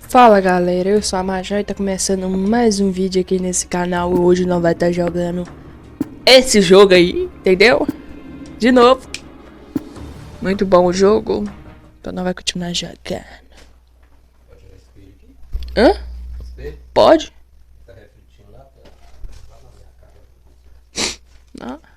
Fala galera, eu sou a Major e tá começando mais um vídeo aqui nesse canal. Hoje nós vai estar jogando esse jogo aí, entendeu? De novo. Muito bom o jogo. Então nós vai continuar jogando. Hã? Pode? Tá refletindo lá na minha cara. Não.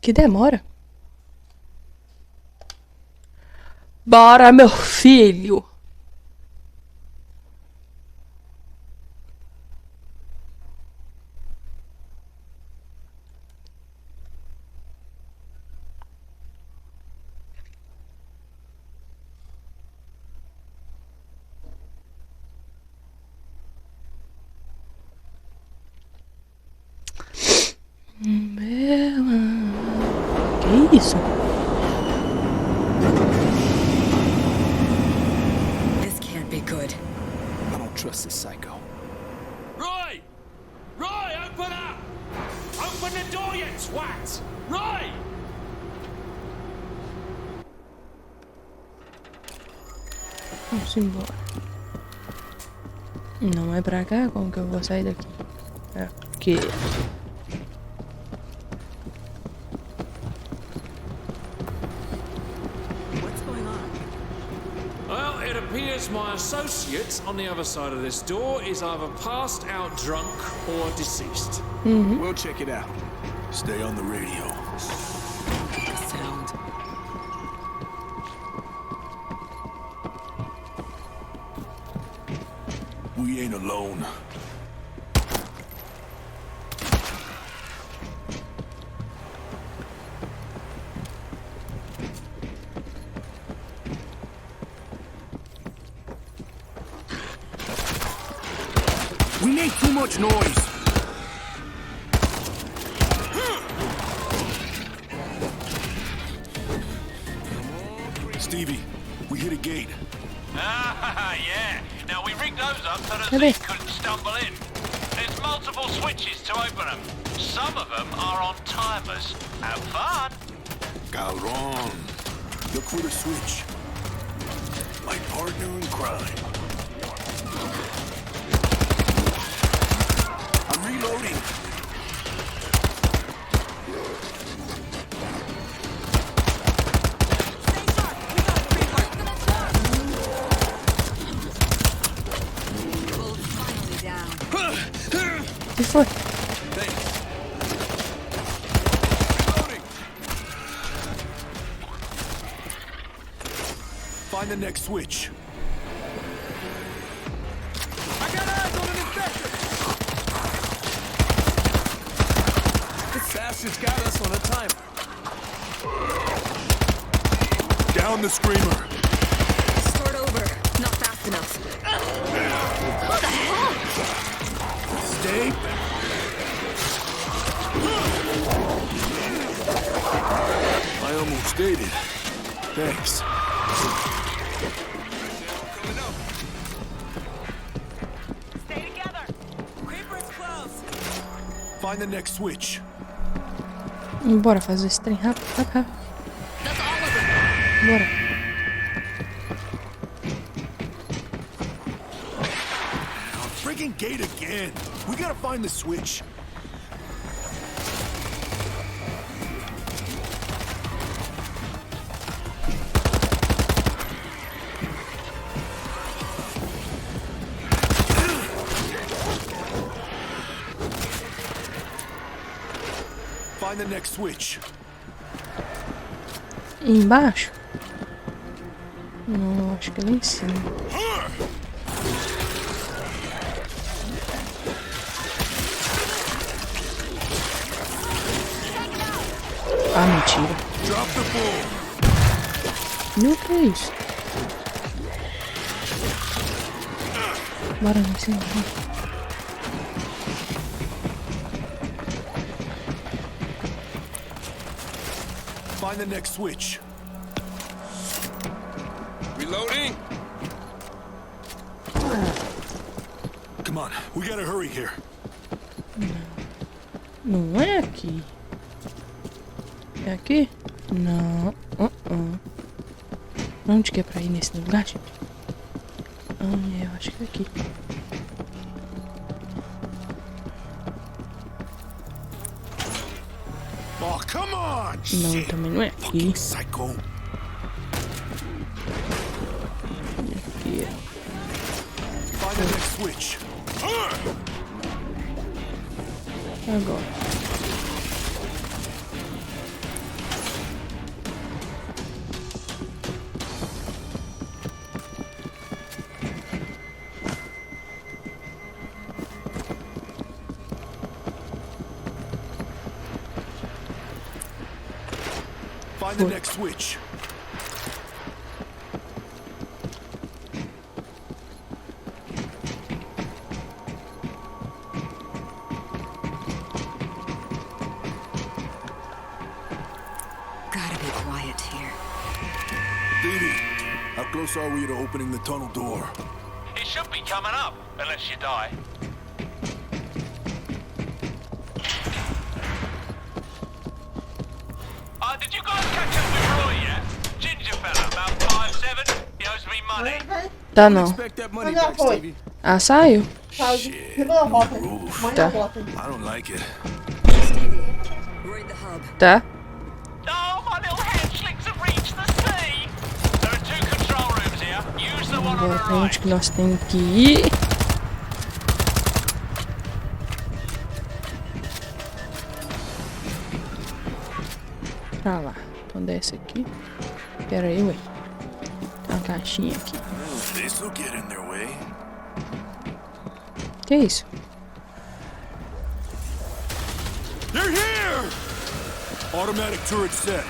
Que demora. Bora, meu filho. Que isso? This can't be good. I don't trust this psycho. Roy! Roy, open up! Open the door, you twat! Roy! Vamos embora. Não é pra cá? Como que eu vou sair daqui? Aqui. Well, it appears my associate on the other side of this door is either passed out drunk or deceased. We'll check it out. Stay on the radio. The sound. We ain't alone. We make too much noise. Stevie, we hit a gate. Ah, yeah. Now we rigged those up so that Really? Zeke couldn't stumble in. There's multiple switches to open them. Some of them are on timers. Have fun. Cabrón. Look for the switch. My partner in crime. I'm reloading. Que foi? Find the next switch. I got eyes on an infected! This bastard's got us on a timer. Down the screamer. Start over. Not fast enough. What the hell? Stay back. I almost did it. Thanks. Stay together. Creeper's close. Find the next switch. Bora fazer esse trem rápido, rápido, rápido. That's all of them. Bora. Friggin' gate again. We gotta find the switch. Find the next switch. Embaixo? Não, acho que é lá em cima. Ah, mentira. Drop the bull. Meu, que é isso? Bora, não sei. Find the next switch. Reloading. Come on, we gotta hurry here. Não é aqui. É aqui? Não. Onde que é pra ir nesse lugar, gente? Eu acho que é aqui. Oh, come on! Não, Shit. também não é aqui. Fucking psycho. Aqui. Find the next switch. Agora. Find the next switch. Gotta be quiet here. Dee Dee, how close are we to opening the tunnel door? It should be coming up, unless you die. Did you guys catch up with Roy yet? Ginger fella, about 5'7". He owes me money. Tá não. Expect that money back, Stevie. Ah, saiu. Roof. Tá. I don't like it. We're in the hub. Tá. Oh, my little hatchlings have reached the sea. There are 2 control rooms here. Use the one on Agora the pra onde right. que nós temos que ir? Pra lá. Então desce aqui. Pera aí, ué. Tem uma caixinha aqui. This'll get in their way. Que isso? They're here! Automatic turret set.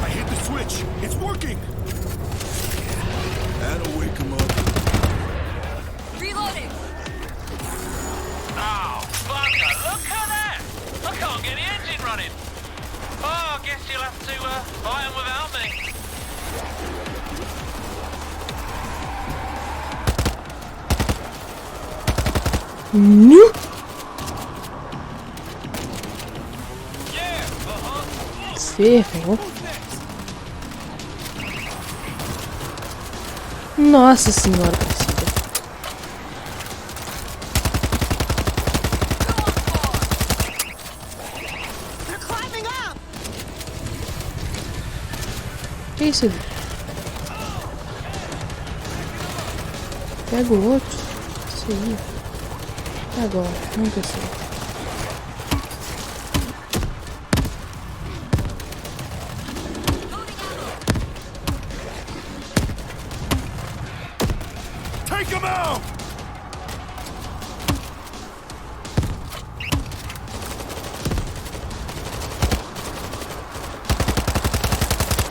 I hit the switch. It's working. That'll wake him up. Reloading. Oh, bugger, look at that! I can't get the engine running. Oh, I guess you'll have to fight 'em without me. Nu! Ferrou. Nossa senhora, Priscila. They're climbing up. Que isso? Pega o outro. Isso aí. E agora? Nunca sei. Take him out!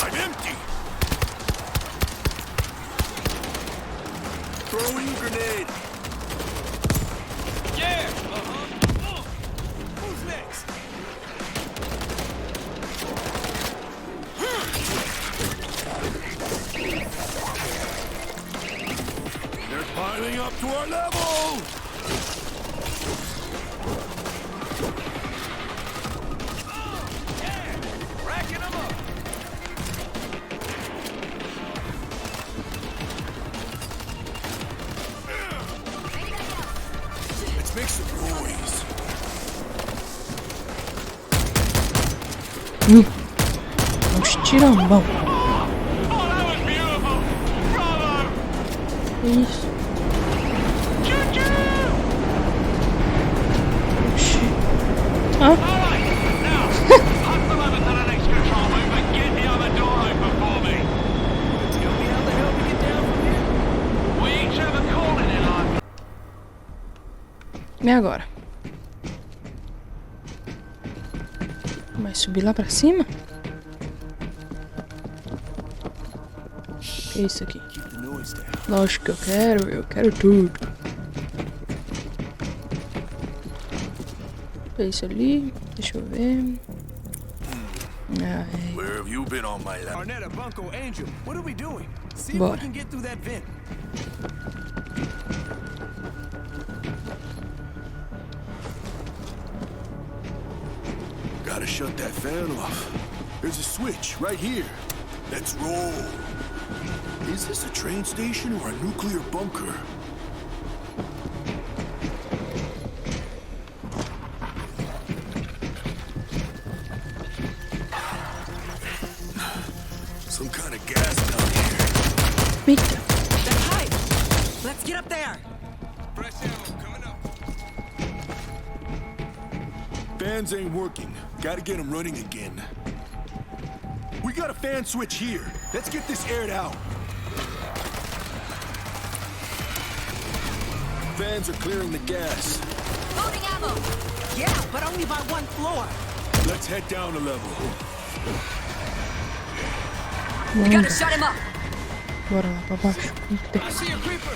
I'm empty. Throwing grenade. Yeah. Who's next? They're piling up to our level. Racking them up. Let's make some noise. Uns tirambão. Oh, that was beautiful. Bravo. Que isso? Choo-choo. Oxi. Hã? All right, now, hustle over to the next control room and get the other door open for me. Tell me how the hell we get down from here. We each have a calling in life. E agora? Mas subir lá pra cima? Que é isso aqui? Keep the noise down. Lógico que eu quero tudo. É isso ali, deixa eu ver. Ai, Where have you been all my life? Arnetta, Bunko, Angel, what are we doing? See if Bora. we can get through that vent. Gotta shut that fan off. There's a switch right here. Let's roll. Is this a train station or a nuclear bunker? Some kind of gas down here. eita. The pipe! Let's get up there! Fresh ammo coming up. Fans ain't working. Gotta get them running again. We got a fan switch here. Let's get this aired out. Fans are clearing the gas. Loading ammo! Yeah, but only by one floor. Let's head down a level. We gotta shut him up! Bora lá pra baixo. I see a creeper.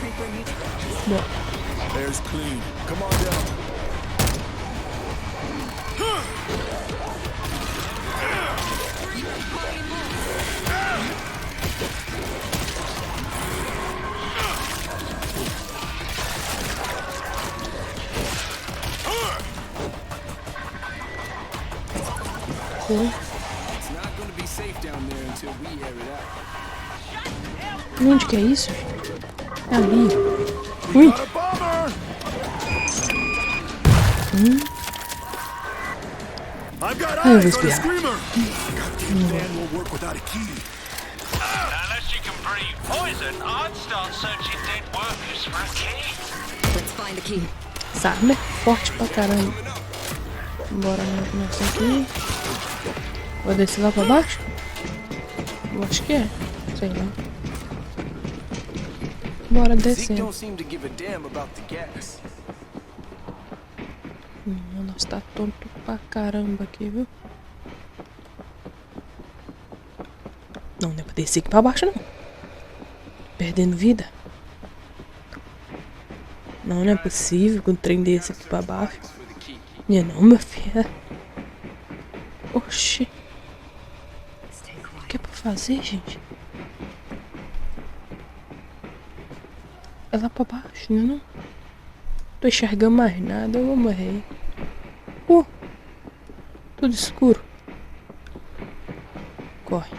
Creeper needs Bora. Air's clean. Come on down. Foi. It's not gonna be safe down there until we air it out. Onde que é isso? É ali. Ui. Got a bomber! I've got Ai, eu vou eyes on a espirrar. screamer! Goddamn fan won't work without a key. Unless you can breathe poison, I'd start searching dead workers for a key. Let's find the key. Essa arma é forte pra caramba. Bora nessa aqui. Vou descer lá pra baixo? Eu acho que é. Sei lá. Bora Zeke descer. don't seem to give a damn about the gas. Nossa, tá tonto pra caramba aqui, viu? Não, não é pra descer aqui pra baixo, não. Perdendo vida. Não, não é possível que um trem desse aqui pra baixo. Não é não, meu filho. Oxi. O que é pra fazer, gente? É lá pra baixo, não é não? Tô enxergando mais nada, eu vou morrer. Tudo escuro. Corre.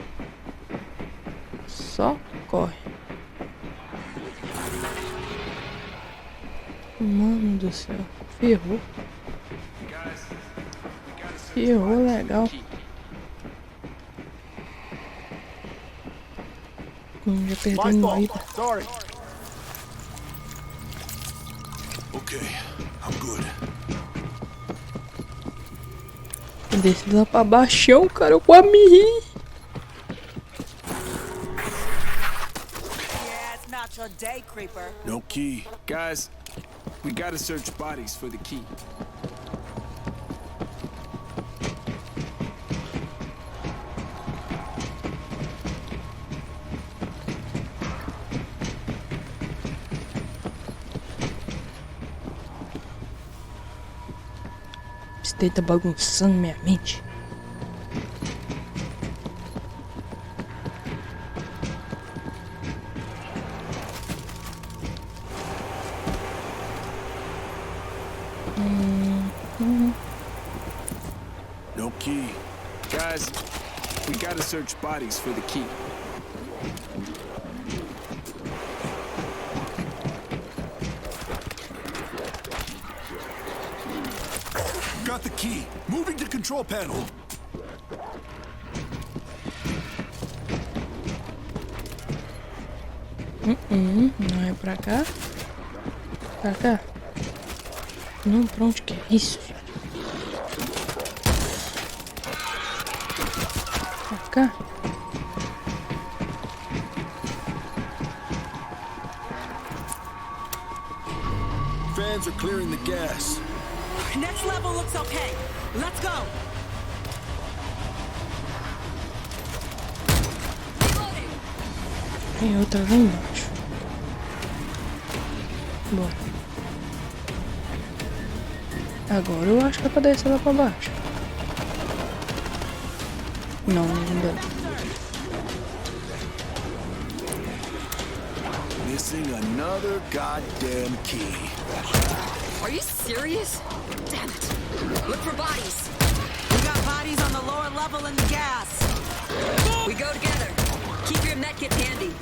Só corre. Mano do céu. Ferrou. Ferrou legal. Já perdendo vida. Sorry. Okay, I'm good. Desce lá pra baixão, cara. Eu quase me ri. Yeah, it's not your day, creeper. No key. Guys, we gotta search bodies for the key. Esse daí tá bagunçando minha mente. No key. Guys, we gotta search bodies for the key. Got the key. Moving to control panel. Não é pra cá? Pra cá? Não, pra onde que é isso? Pra cá? Fans are clearing the gas. Next level looks okay. Let's go. Tem outra lá embaixo. Bora. Agora eu acho que é pra descer lá pra baixo. Não, não deu. Missing another goddamn key. Are you serious? Damn it. Look for bodies. We got bodies on the lower level in the gas. We go together. Keep your medkit handy.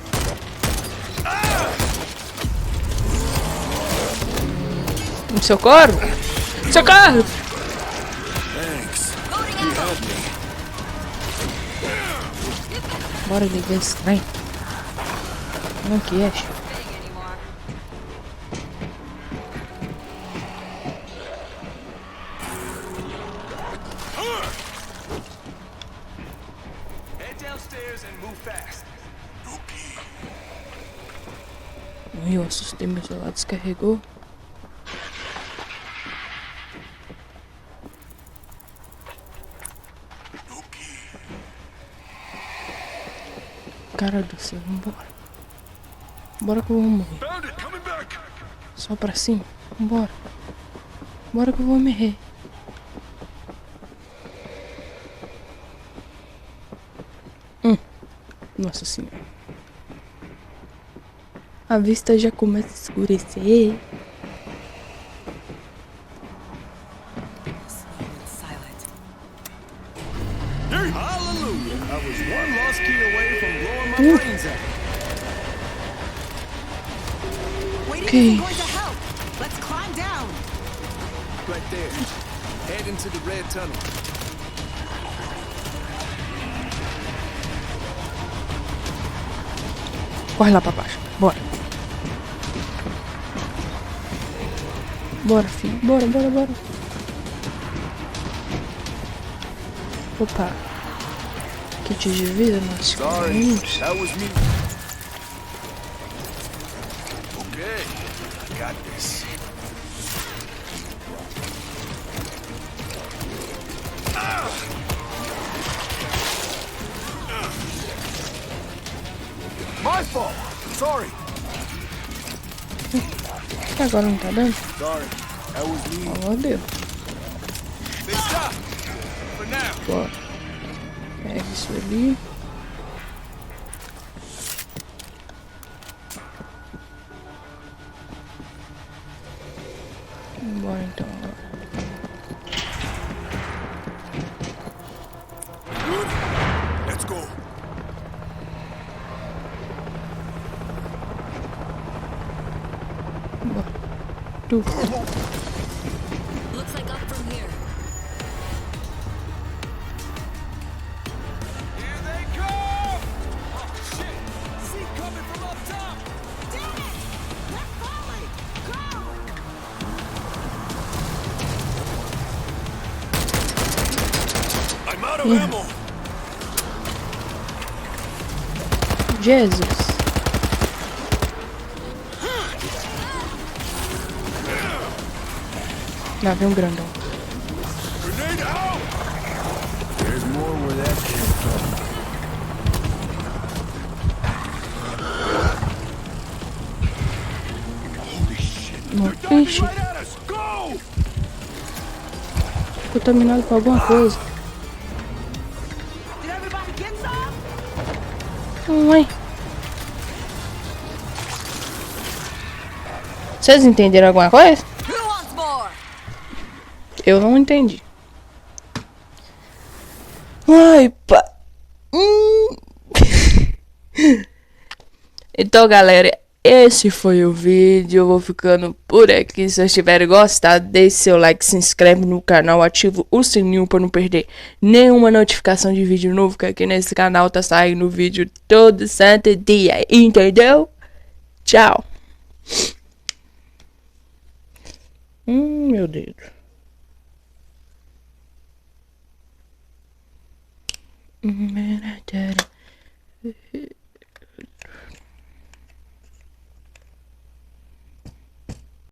Socorro! Socorro! Thanks. Loading You ammo. had me. Bora ligar esse trem. Não que é. Big anymore. Head downstairs and move fast. Eu assustei, meu celular descarregou. Cara do céu, vambora. Bora que eu vou morrer. Found it, coming back. Só pra cima, vambora. Bora que eu vou morrer. Nossa senhora. A vista já começa a escurecer. Silent. Hallelujah! I was one lost key away from blowing my brains out. Waiting Okay. isn't going to help. Let's climb down. Right there. Head into the red tunnel. Corre lá pra baixo, bora. Bora, filho, bora, bora, bora. Opa. Kit de vida, nós Sorry, comemos. that was me. Okay, I got this. My fault. Sorry. Agora não tá dando? Sorry. That was me. Agora deu. They stop. For now. Bora. Pega isso ali. Bora então agora. Let's go. Bora. Tu. Looks like up from here. Here they come! Oh, shit! See coming from up top! Damn it! They're falling. Go! I'm out of ammo. Jesus. Lá vem um grandão. Grenade out. There's more where that came from. Holy shit. Não, They're diving ixi, right at us. Go! contaminado por alguma coisa. Did everybody get some? Ué. Vocês entenderam alguma coisa? Who wants more? Eu não entendi. Ai, pá. Então, galera, esse foi o vídeo. Eu vou ficando por aqui. Se vocês tiverem gostado, deixe seu like, se inscreve no canal, ativa o sininho para não perder nenhuma notificação de vídeo novo, que aqui nesse canal tá saindo vídeo todo santo dia, entendeu? Tchau. Meu dedo.